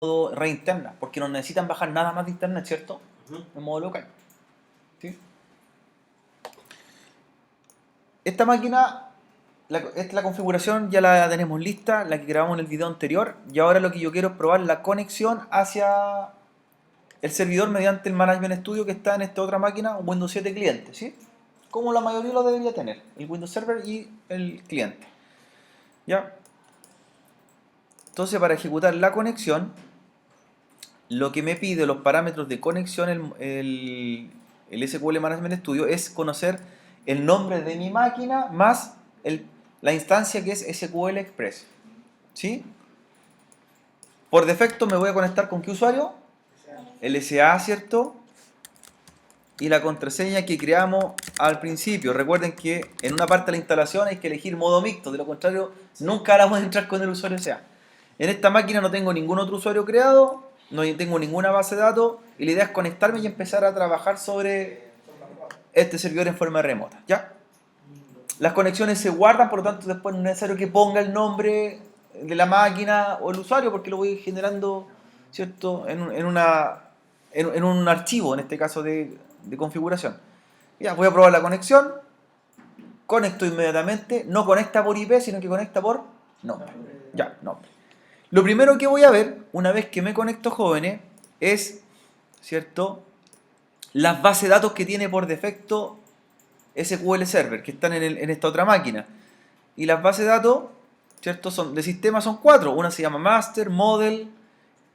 red interna, porque no necesitan bajar nada más de internet, ¿cierto? En modo local. ¿Sí? Esta máquina, la configuración ya la tenemos lista, la que grabamos en el video anterior, y ahora lo que yo quiero es probar la conexión hacia el servidor mediante el Management Studio que está en esta otra máquina, un Windows 7 cliente, ¿sí? Como la mayoría lo debería tener, el Windows Server y el cliente. ¿Ya? Entonces, para ejecutar la conexión, lo que me pide los parámetros de conexión el SQL Management Studio es conocer el nombre de mi máquina más la instancia que es SQL Express. ¿Sí? Por defecto me voy a conectar con ¿qué usuario? LSA, ¿cierto? Y la contraseña que creamos al principio. Recuerden que en una parte de la instalación hay que elegir modo mixto, de lo contrario nunca vamos a entrar con el usuario LSA. En esta máquina no tengo ningún otro usuario creado, no tengo ninguna base de datos y la idea es conectarme y empezar a trabajar sobre este servidor en forma remota. ¿Ya? Las conexiones se guardan, por lo tanto después no es necesario que ponga el nombre de la máquina o el usuario porque lo voy generando, ¿cierto? En un archivo, en este caso de configuración. Ya, voy a probar la conexión, conecto inmediatamente, no conecta por IP, sino que conecta por nombre. Ya, nombre. Lo primero que voy a ver, una vez que me conecto, jóvenes, es, ¿cierto?, las bases de datos que tiene por defecto SQL Server, que están en esta otra máquina. Y las bases de datos, ¿cierto?, de sistema son 4. Una se llama Master, Model,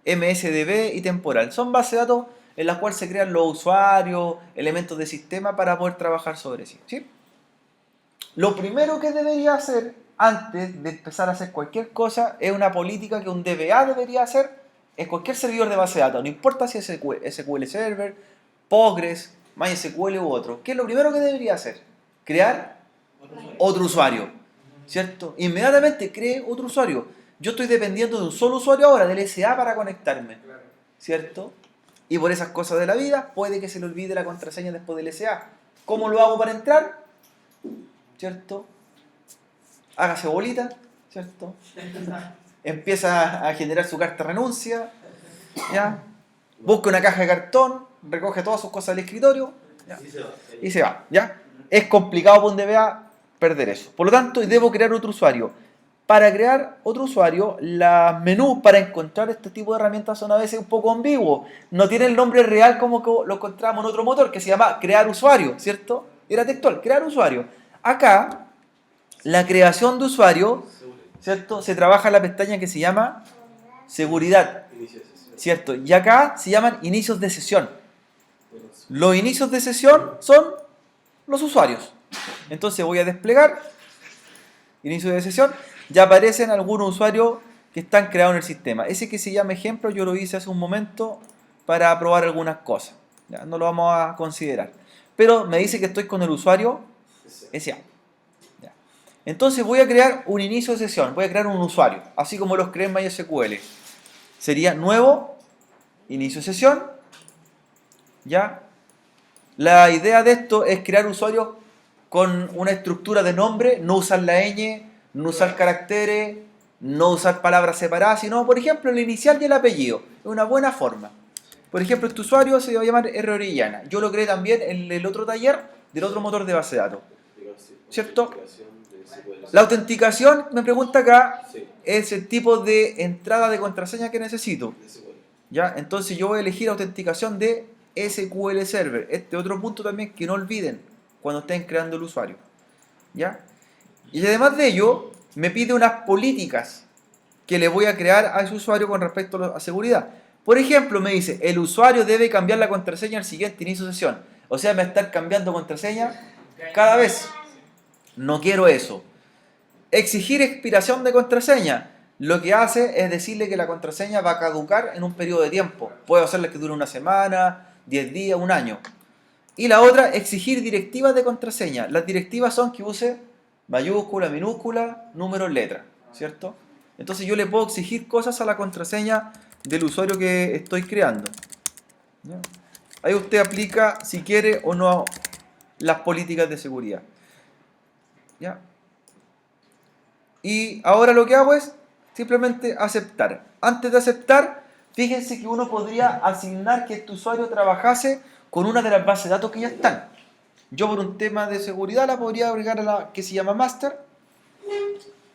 MSDB y Temporal. Son bases de datos en las cuales se crean los usuarios, elementos de sistema para poder trabajar sobre sí. ¿Sí? Lo primero que debería hacer antes de empezar a hacer cualquier cosa es una política que un DBA debería hacer en cualquier servidor de base de datos. No importa si es SQL Server, Postgres, MySQL u otro. ¿Qué es lo primero que debería hacer? Crear otro usuario. ¿Cierto? Inmediatamente cree otro usuario. Yo estoy dependiendo de un solo usuario ahora, del SA para conectarme. ¿Cierto? Y por esas cosas de la vida, puede que se le olvide la contraseña después del SA. ¿Cómo lo hago para entrar? ¿Cierto? Hágase bolita, ¿cierto? Empieza a generar su carta de renuncia, ¿ya? Busca una caja de cartón, recoge todas sus cosas del escritorio, ¿ya? Y se va, ¿ya? Es complicado para un DBA perder eso. Por lo tanto, debo crear otro usuario. Para crear otro usuario, los menús para encontrar este tipo de herramientas son a veces un poco ambiguos. No tiene el nombre real como que lo encontramos en otro motor que se llama crear usuario, ¿cierto? Era textual, crear usuario. Acá, la creación de usuario, ¿cierto?, se trabaja en la pestaña que se llama seguridad, ¿cierto? Y acá se llaman inicios de sesión. Los inicios de sesión son los usuarios. Entonces voy a desplegar inicio de sesión. Ya aparecen algunos usuarios que están creados en el sistema. Ese que se llama ejemplo yo lo hice hace un momento para probar algunas cosas. Ya, no lo vamos a considerar. Pero me dice que estoy con el usuario SA. Ya. Entonces voy a crear un inicio de sesión. Voy a crear un usuario. Así como los creé en MySQL. Sería nuevo, inicio de sesión. ¿Ya? La idea de esto es crear usuarios con una estructura de nombre, no usar la ñ, no usar caracteres, no usar palabras separadas, sino, por ejemplo, el inicial y el apellido. Es una buena forma. Por ejemplo, este usuario se va a llamar R. Orellana. Yo lo creé también en el otro taller del otro motor de base de datos. ¿Cierto? La autenticación, me pregunta acá, es el tipo de entrada de contraseña que necesito. ¿Ya? Entonces yo voy a elegir autenticación de SQL Server. Este otro punto también que no olviden cuando estén creando el usuario. ¿Ya? Y además de ello, me pide unas políticas que le voy a crear a ese usuario con respecto a seguridad. Por ejemplo, me dice, el usuario debe cambiar la contraseña al siguiente inicio de sesión. O sea, me va a estar cambiando contraseña cada vez. No quiero eso. Exigir expiración de contraseña. Lo que hace es decirle que la contraseña va a caducar en un periodo de tiempo. Puedo hacerle que dure una semana, 10 días, un año. Y la otra, exigir directivas de contraseña. Las directivas son que use mayúscula, minúscula, número, letra, ¿cierto? Entonces yo le puedo exigir cosas a la contraseña del usuario que estoy creando. ¿Ya? Ahí usted aplica si quiere o no las políticas de seguridad. ¿Ya? Y ahora lo que hago es simplemente aceptar. Antes de aceptar, Fíjense que uno podría asignar que este usuario trabajase con una de las bases de datos que ya están. Yo por un tema de seguridad la podría agregar a la que se llama master,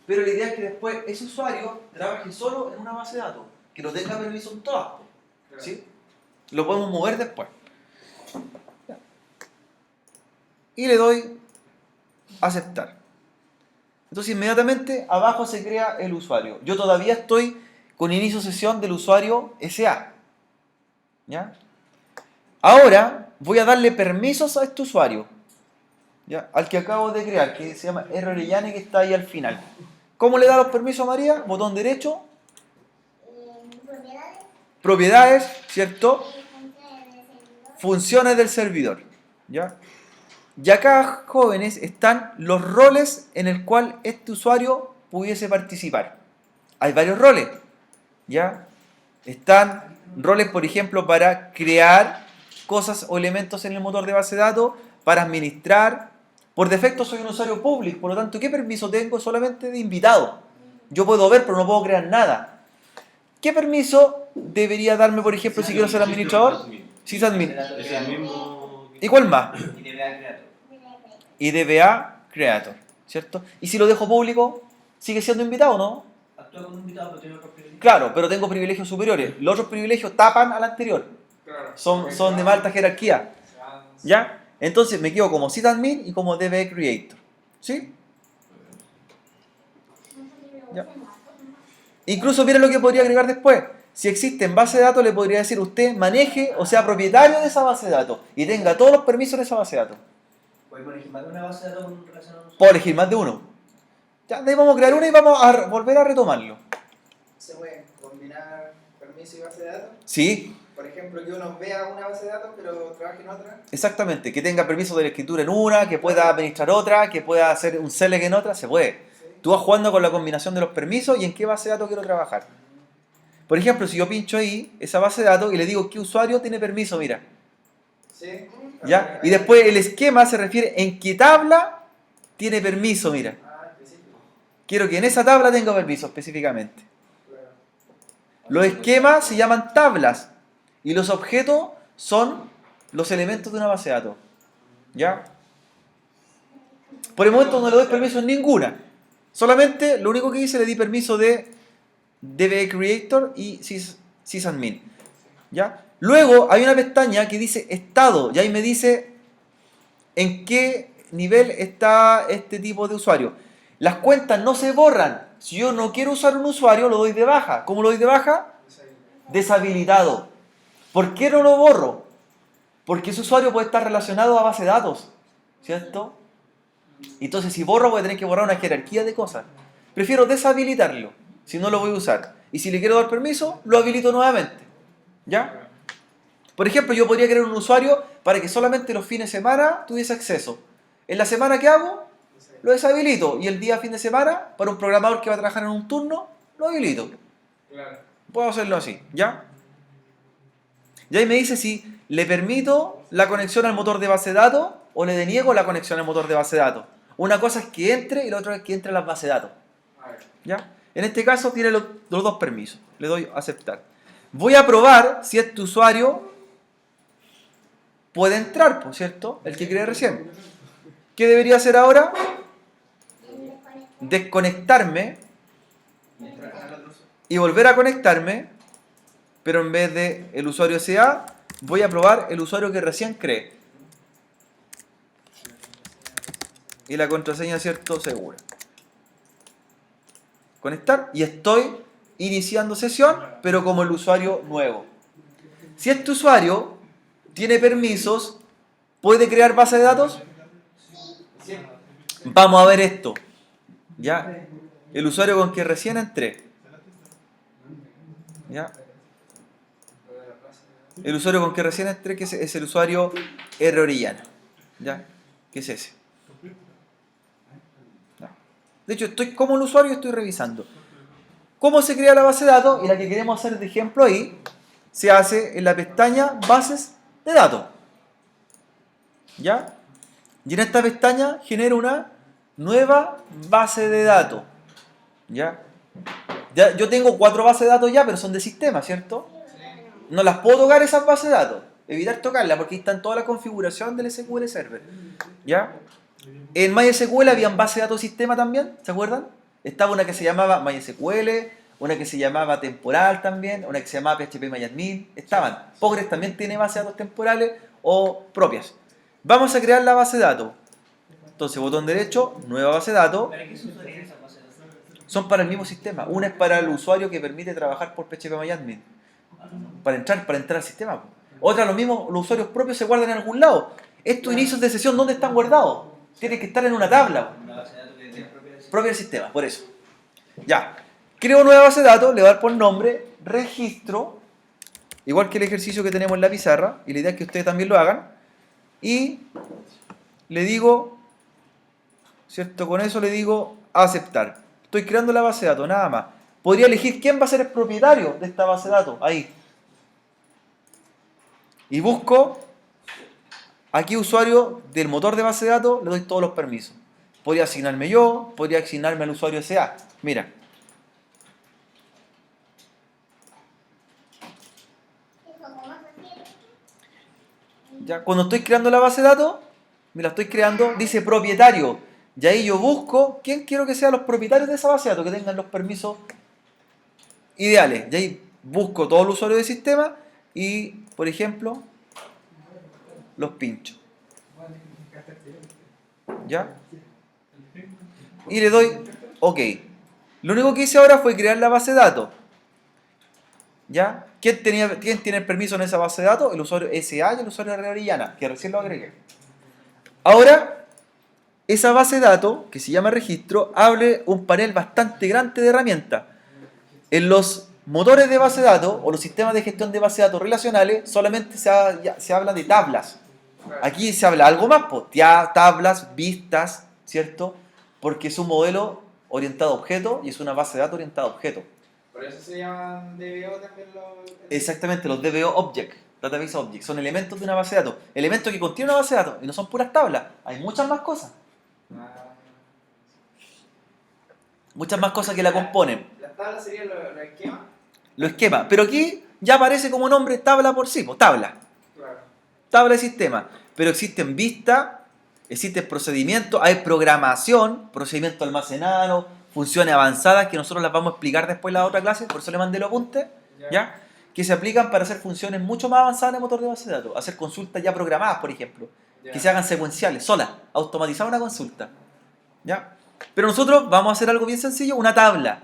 pero la idea es que después ese usuario trabaje solo en una base de datos, que no tenga permiso en todas, ¿sí? Lo podemos mover después. Y le doy aceptar. Entonces inmediatamente abajo se crea el usuario. Yo todavía estoy con inicio sesión del usuario SA. ¿Ya? Ahora voy a darle permisos a este usuario, ¿ya? Al que acabo de crear, que se llama R. Orellana, que está ahí al final. ¿Cómo le da los permisos a María? Botón derecho. Propiedades. Propiedades, ¿cierto? Funciones del servidor. Funciones del servidor. ¿Ya? Y acá, jóvenes, están los roles en el cual este usuario pudiese participar. Hay varios roles, ¿ya? Están roles, por ejemplo, para crear cosas o elementos en el motor de base de datos, para administrar. Por defecto soy un usuario público, por lo tanto, ¿qué permiso tengo? Solamente de invitado. Yo puedo ver, pero no puedo crear nada. ¿Qué permiso debería darme, por ejemplo, si quiero ser administrador? Sysadmin. Es el mismo. ¿Y cuál más? Y DBA Creator. Y DBA Creator, ¿cierto? Y si lo dejo público, sigue siendo invitado, ¿no? Actúa como invitado, pero tiene otros privilegios. Claro, pero tengo privilegios superiores. Los otros privilegios tapan al anterior. Claro. Son de más alta jerarquía. ¿Ya? Entonces me quedo como sysadmin y como DBA Creator. ¿Sí? Ya. Incluso miren lo que podría agregar después. Si existe en base de datos, le podría decir usted maneje o sea propietario de esa base de datos y tenga todos los permisos de esa base de datos. Podemos elegir más de una base de datos con relación a nosotros. Puedo elegir más de uno. Ya, de ahí vamos a crear una y vamos a volver a retomarlo. ¿Se pueden combinar permiso y base de datos? Sí, Por ejemplo, que uno vea una base de datos pero trabaje en otra. exactamente. Que tenga permiso de la escritura en una, que pueda administrar otra, que pueda hacer un select en otra, se puede. ¿Sí? Tú vas jugando con la combinación de los permisos y en qué base de datos quiero trabajar. Por ejemplo, si yo pincho ahí esa base de datos y le digo qué usuario tiene permiso, mira. ¿Sí? ¿Ya? Y después el esquema se refiere en qué tabla tiene permiso, mira. Ah, específico. Quiero que en esa tabla tenga permiso específicamente. Claro. Los esquemas se llaman tablas y los objetos son los elementos de una base de datos. ¿Ya? Por el momento no le doy permiso en ninguna. Solamente lo único que hice le di permiso de DBA Creator y sysadmin. ¿Ya? Luego hay una pestaña que dice estado y ahí me dice en qué nivel está este tipo de usuario. Las cuentas no se borran. Si yo no quiero usar un usuario, lo doy de baja. ¿Cómo lo doy de baja? Deshabilitado. ¿Por qué no lo borro? Porque ese usuario puede estar relacionado a base de datos, ¿cierto? Entonces si borro voy a tener que borrar una jerarquía de cosas. Prefiero deshabilitarlo, si no lo voy a usar. Y si le quiero dar permiso, lo habilito nuevamente. ¿Ya? Por ejemplo, yo podría crear un usuario para que solamente los fines de semana tuviese acceso. En la semana que hago, lo deshabilito. Y el día fin de semana, para un programador que va a trabajar en un turno, lo habilito. Claro. Puedo hacerlo así, ¿ya? Y ahí me dice si le permito la conexión al motor de base de datos o le deniego la conexión al motor de base de datos. Una cosa es que entre y la otra es que entre a las bases de datos. A ver. ¿Ya? En este caso tiene los dos permisos. Le doy a aceptar. Voy a probar si este usuario puede entrar, por cierto, el que creé recién. ¿Qué debería hacer ahora? Desconectarme y volver a conectarme, pero en vez de el usuario SA, voy a probar el usuario que recién creé. Y la contraseña, ¿cierto? Segura. Conectar y estoy iniciando sesión, pero como el usuario nuevo. Si este usuario tiene permisos, ¿puede crear base de datos? Sí. Vamos a ver esto. ¿Ya? El usuario con que recién entré. ¿Ya? El usuario con que recién entré, que es el usuario R. Orellana. ¿Ya? ¿Qué es ese? ¿Ya? De hecho, estoy como el usuario estoy revisando. ¿Cómo se crea la base de datos? Y la que queremos hacer de ejemplo ahí, se hace en la pestaña Bases de datos. ¿Ya? Y en esta pestaña genero una nueva base de datos. ¿Ya? Yo tengo 4 bases de datos ya, pero son de sistema, ¿cierto? no las puedo tocar esas bases de datos. Evitar tocarlas porque ahí está en toda la configuración del SQL Server. ¿Ya? En MySQL habían bases de datos sistema también, ¿se acuerdan? Estaba una que se llamaba MySQL, una que se llamaba temporal también, una que se llamaba PHP estaban. Postgres también tiene bases de datos temporales o propias. Vamos a crear la base de datos. Entonces, botón derecho, nueva base de datos. ¿Para qué se usarían esas bases de datos? Son para el mismo sistema. Una es para el usuario que permite trabajar por PHP para entrar al sistema. Otra, lo mismo, los usuarios propios se guardan en algún lado. Estos inicios de sesión, ¿dónde están guardados? Tienen que estar en una tabla. Una base de datos que es propia del sistema. Propio del sistema, por eso. Ya. Creo nueva base de datos, le voy a dar por nombre registro, igual que el ejercicio que tenemos en la pizarra, y la idea es que ustedes también lo hagan. Y le digo, ¿cierto? Con eso le digo aceptar. Estoy creando la base de datos, nada más. Podría elegir quién va a ser el propietario de esta base de datos, ahí. Y busco, aquí usuario del motor de base de datos, le doy todos los permisos. Podría asignarme yo, podría asignarme al usuario SA. Mira. Ya, cuando estoy creando la base de datos, me la estoy creando, dice propietario. Y ahí yo busco quién quiero que sean los propietarios de esa base de datos, que tengan los permisos ideales. Y ahí busco todos los usuarios del sistema y, por ejemplo, los pincho. ¿Ya? Y le doy OK. Lo único que hice ahora fue crear la base de datos. ¿Ya? ¿Quién tiene el permiso en esa base de datos? El usuario SA y el usuario de Orellana, que recién lo agregué. Ahora, esa base de datos, que se llama registro, abre un panel bastante grande de herramientas. En los motores de base de datos o los sistemas de gestión de base de datos relacionales solamente se habla de tablas. Aquí se habla algo más, pues, tablas, vistas, ¿cierto? Porque es un modelo orientado a objetos y es una base de datos orientada a objetos. Por eso se llaman DBO también los... Exactamente, los DBO Object, Database Object, son elementos de una base de datos. Elementos que contienen una base de datos y no son puras tablas, hay muchas más cosas. Muchas más cosas que la componen. Las tablas serían los esquemas. Los esquemas, pero aquí ya aparece como nombre tabla por sí, pues tabla. Claro. Tabla de sistema. Pero existen vistas, existen procedimientos, hay programación, procedimientos almacenados, funciones avanzadas que nosotros las vamos a explicar después en la otra clase, por eso le mandé los apuntes, ¿ya? Que se aplican para hacer funciones mucho más avanzadas en el motor de base de datos, hacer consultas ya programadas, por ejemplo, que se hagan secuenciales, solas, automatizar una consulta, ¿ya? Pero nosotros vamos a hacer algo bien sencillo, una tabla.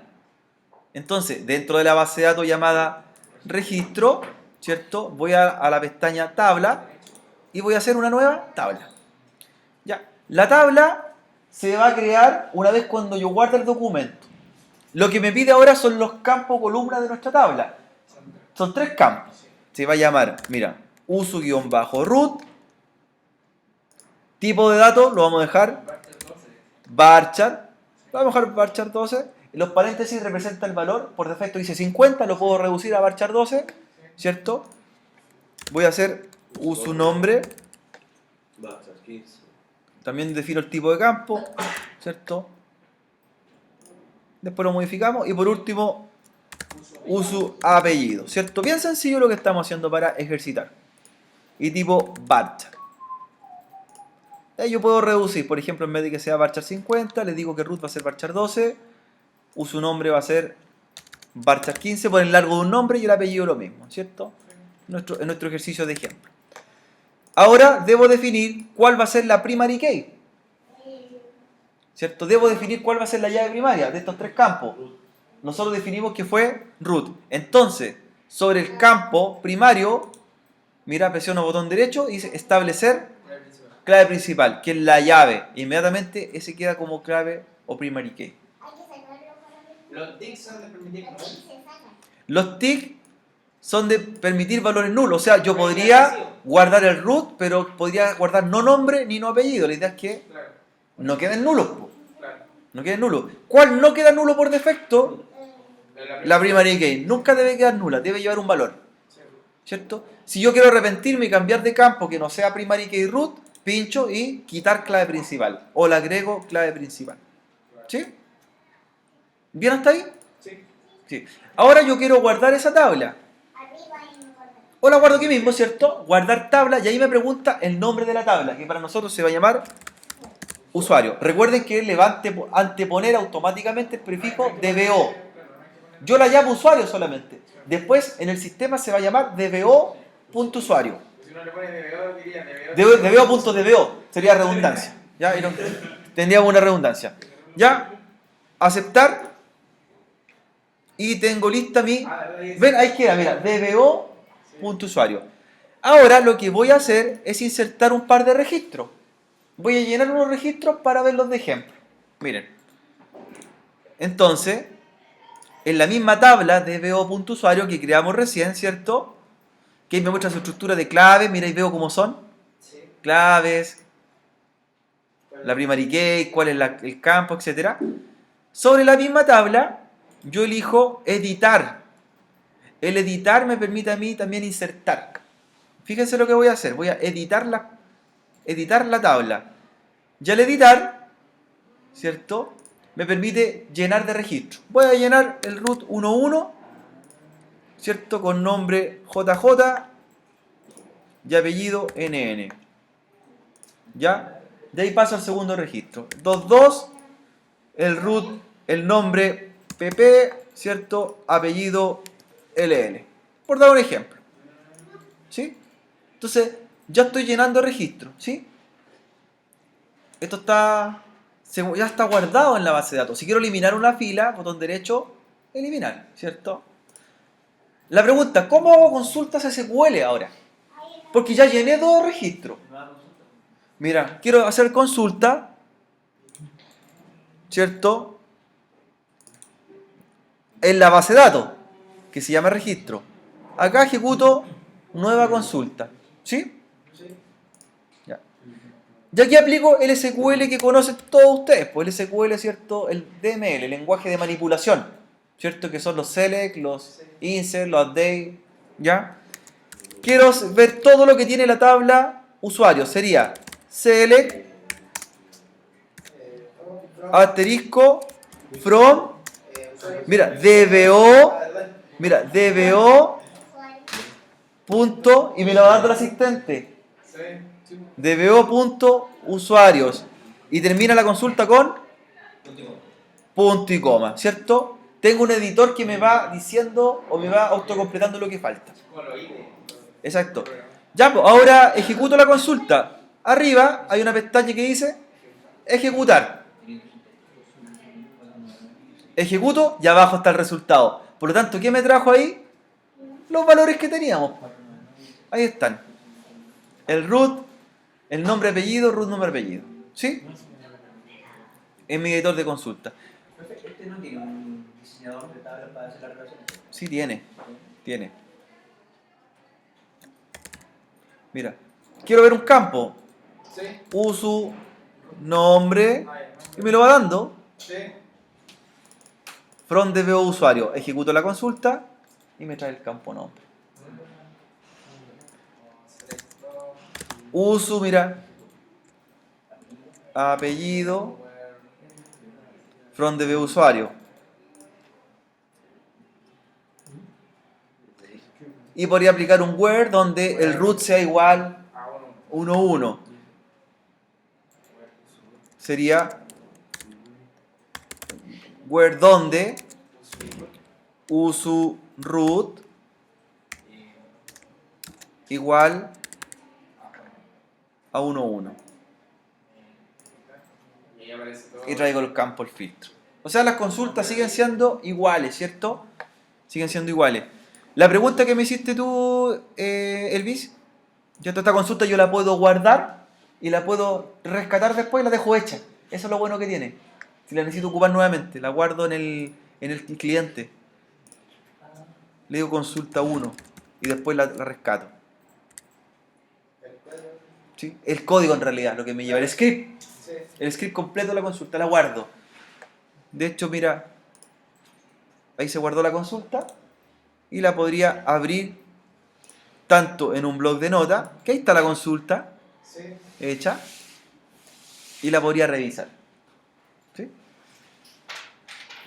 Entonces, dentro de la base de datos llamada registro, ¿cierto? Voy a la pestaña tabla y voy a hacer una nueva tabla. Ya. La tabla se va a crear una vez cuando yo guarde el documento. Lo que me pide ahora son los campos columnas de nuestra tabla. Son 3 campos. Se va a llamar, mira, uso-root. Tipo de datos lo vamos a dejar varchar. Lo vamos a dejar varchar 12. Los paréntesis representan el valor. Por defecto dice 50, lo puedo reducir a varchar 12. ¿Cierto? Voy a hacer uso nombre. También defino el tipo de campo, ¿cierto? Después lo modificamos y por último uso apellido, ¿cierto? Bien sencillo lo que estamos haciendo para ejercitar. Y tipo varchar. Ahí yo puedo reducir, por ejemplo, en vez de que sea varchar 50, le digo que root va a ser varchar 12, uso nombre va a ser varchar 15, por el largo de un nombre y el apellido lo mismo, ¿cierto? En nuestro ejercicio de ejemplo. Ahora debo definir cuál va a ser la primary key. ¿Cierto? Debo definir cuál va a ser la llave primaria de estos 3 campos. Nosotros definimos que fue root. Entonces, sobre el campo primario, mira, presiono botón derecho y dice establecer clave principal, que es la llave. Inmediatamente ese queda como clave o primary key. Los ticks son de permitir. Los ticks son de permitir valores nulos. O sea, yo podría guardar el root, pero podría guardar no nombre ni no apellido. La idea es que no queden nulos. No queden nulos. ¿Cuál no queda nulo por defecto? La primary key. Nunca debe quedar nula, debe llevar un valor. ¿Cierto? Si yo quiero arrepentirme y cambiar de campo que no sea primary key root, pincho y quitar clave principal. O le agrego clave principal. ¿Sí? ¿Bien hasta ahí? Sí. Sí. Ahora yo quiero guardar esa tabla. O la guardo aquí mismo, ¿cierto? Guardar tabla y ahí me pregunta el nombre de la tabla, que para nosotros se va a llamar usuario. Recuerden que le va a anteponer automáticamente el prefijo DBO. Yo la llamo usuario solamente. Después en el sistema se va a llamar DBO.usuario. Si uno le pone DBO, diría DBO. DBO.DBO sería redundancia. ¿Ya? Tendríamos una redundancia. ¿Ya? Aceptar. Y tengo lista mi... Ven, ahí queda, mira, DBO.usuario. Ahora lo que voy a hacer es insertar un par de registros. Voy a llenar unos registros para verlos de ejemplo. Miren. Entonces, en la misma tabla DBO.usuario que creamos recién, ¿cierto? Que ahí me muestra su estructura de claves. Mira, y veo cómo son. Sí. Claves, la primary key, cuál es el campo, etc. Sobre la misma tabla, yo elijo editar. El editar me permite a mí también insertar. Fíjense lo que voy a hacer. Voy a editar la tabla. Y al editar, ¿cierto? Me permite llenar de registro. Voy a llenar el root 11, ¿cierto? Con nombre JJ y apellido NN. ¿Ya? De ahí paso al segundo registro. 22, el root, el nombre PP, ¿cierto? Apellido LL. Por dar un ejemplo. ¿Sí? Entonces, ya estoy llenando registro. ¿Sí? Esto ya está guardado en la base de datos. Si quiero eliminar una fila, botón derecho, eliminar, ¿cierto? La pregunta, ¿cómo hago consultas SQL ahora? Porque ya llené dos registros. Mira, quiero hacer consulta, ¿cierto? En la base de datos, que se llama registro. Acá ejecuto nueva consulta. ¿Sí? Sí. Ya. Y aquí aplico el SQL que conocen todos ustedes. Pues el SQL, ¿cierto? El DML, el lenguaje de manipulación. ¿Cierto? Que son los select, los insert, los update. ¿Ya? Quiero ver todo lo que tiene la tabla usuario. Sería select asterisco from, mira, DBO punto, y me lo va dando el asistente, DBO punto usuarios, y termina la consulta con punto y coma, ¿cierto? Tengo un editor que me va diciendo o me va autocompletando lo que falta. Exacto. Ya, pues, ahora ejecuto la consulta. Arriba hay una pestaña que dice ejecutar. Ejecuto y abajo está el resultado. Por lo tanto, ¿qué me trajo ahí? Los valores que teníamos. Ahí están. El root, el nombre apellido, root nombre apellido. ¿Sí? En mi editor de consulta. ¿Este no tiene un diseñador de tablas para hacer la relación? Sí, tiene. Tiene. Mira. Quiero ver un campo. Sí. Uso, nombre. Y me lo va dando. Sí. From DBO usuario. Ejecuto la consulta y me trae el campo nombre. Uso, mira. Apellido. From DBO usuario. Y podría aplicar un where donde el root sea igual 1.1. Sería where donde usu root igual a 1.1. Y traigo el campo el filtro. O sea, las consultas siguen siendo iguales, ¿cierto? Siguen siendo iguales. La pregunta que me hiciste tú, Elvis, yo esta consulta yo la puedo guardar y la puedo rescatar después y la dejo hecha. Eso es lo bueno que tiene. Si la necesito ocupar nuevamente, la guardo en el cliente. Le digo consulta 1 y después la rescato. ¿Sí? El código en realidad, lo que me lleva, el script. El script completo de la consulta, la guardo. De hecho, mira, ahí se guardó la consulta y la podría abrir tanto en un blog de notas, que ahí está la consulta hecha, y la podría revisar. ¿Sí?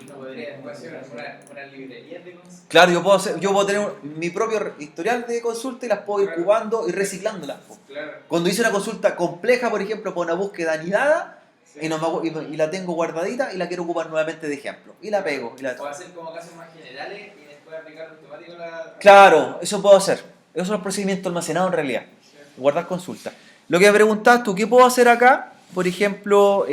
Y no podría después hacer una librería de consulta. Claro, yo puedo tener mi propio historial de consulta y las puedo ir Claro. cubando y reciclándolas. Po. Claro. Cuando hice una consulta compleja, por ejemplo, para una búsqueda anidada, Sí. y la tengo guardadita y la quiero ocupar nuevamente de ejemplo. Y la pego. O hacer como casos más generales y después aplicar automático la... Claro, eso puedo hacer. Esos son los procedimientos almacenados en realidad. Sí. Guardar consulta. Lo que me preguntabas tú, ¿qué puedo hacer acá? Por ejemplo,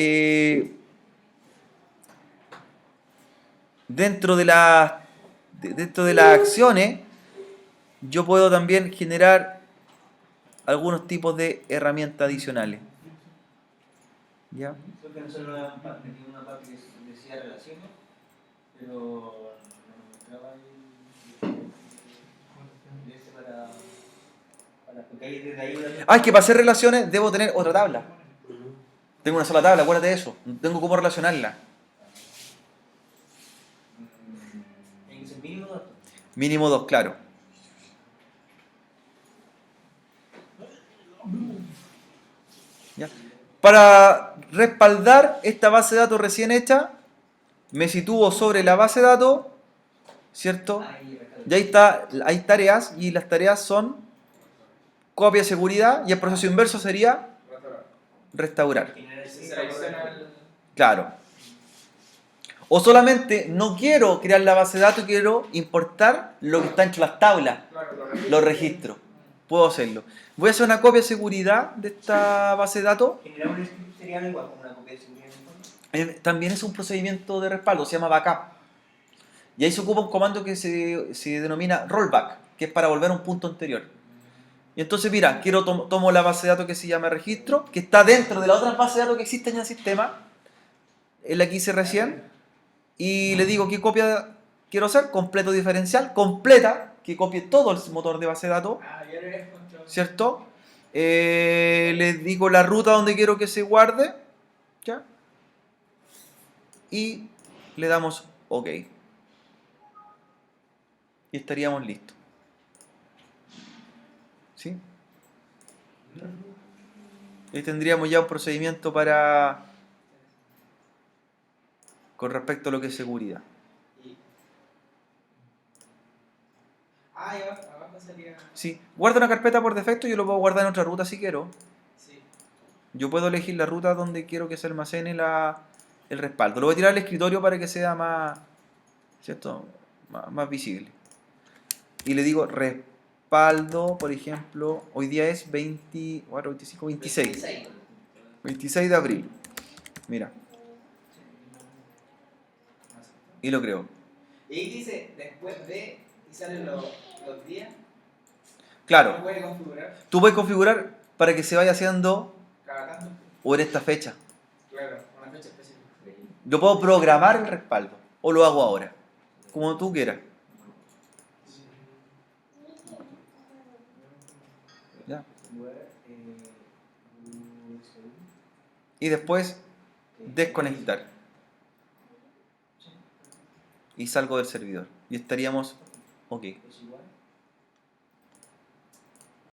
dentro de las acciones, yo puedo también generar algunos tipos de herramientas adicionales. ¿Ya? Creo que nosotros teníamos una parte que decía relaciones, pero no nos mostraba porque ahí desde ahí Es que para hacer relaciones debo tener otra tabla. Tengo una sola tabla, acuérdate de eso. No tengo cómo relacionarla. en ese mínimo dato. Mínimo 2, claro. ¿Ya? Para respaldar esta base de datos recién hecha, me sitúo sobre la base de datos, ¿cierto? Y ahí está, hay tareas, y las tareas son copia de seguridad, y el proceso inverso sería restaurar. Se selecciona el... Claro. O solamente no quiero crear la base de datos, quiero importar lo que está entre las tablas, Claro, los registros. Puedo hacerlo. Voy a hacer una copia de seguridad de esta base de datos. Generar un script sería algo igual como una copia de seguridad en el fondo. También es un procedimiento de respaldo, se llama backup. Y ahí se ocupa un comando que se denomina rollback, que es para volver a un punto anterior. Y entonces, mira, tomo la base de datos que se llama registro, que está dentro de la otra base de datos que existe en el sistema, es la que hice recién, y le digo qué copia quiero hacer, completo diferencial, completa, que copie todo el motor de base de datos, Ah, ya lo habías encontrado. ¿cierto? Le digo la ruta donde quiero que se guarde, ¿ya? Y le damos OK. Y estaríamos listos. ¿Sí? Y tendríamos ya un procedimiento con respecto a lo que es seguridad. Ah, y abajo salía... Sí, guarda una carpeta por defecto y yo lo puedo guardar en otra ruta si quiero. Sí. Yo puedo elegir la ruta donde quiero que se almacene el respaldo. Lo voy a tirar al escritorio para que sea más, ¿cierto? Más visible. Y le digo respaldo, por ejemplo, hoy día es 24, 25, 26. 26 de abril. Mira. Y lo creo. Y ahí dice, después de, y salen los días. Claro, Uno puede configurar tú puedes configurar para que se vaya haciendo cada tanto. o en esta fecha. Claro, una fecha específica. Yo puedo programar el respaldo o lo hago ahora, como tú quieras. ¿Ya? Y después desconectar. Y salgo del servidor. Y estaríamos OK.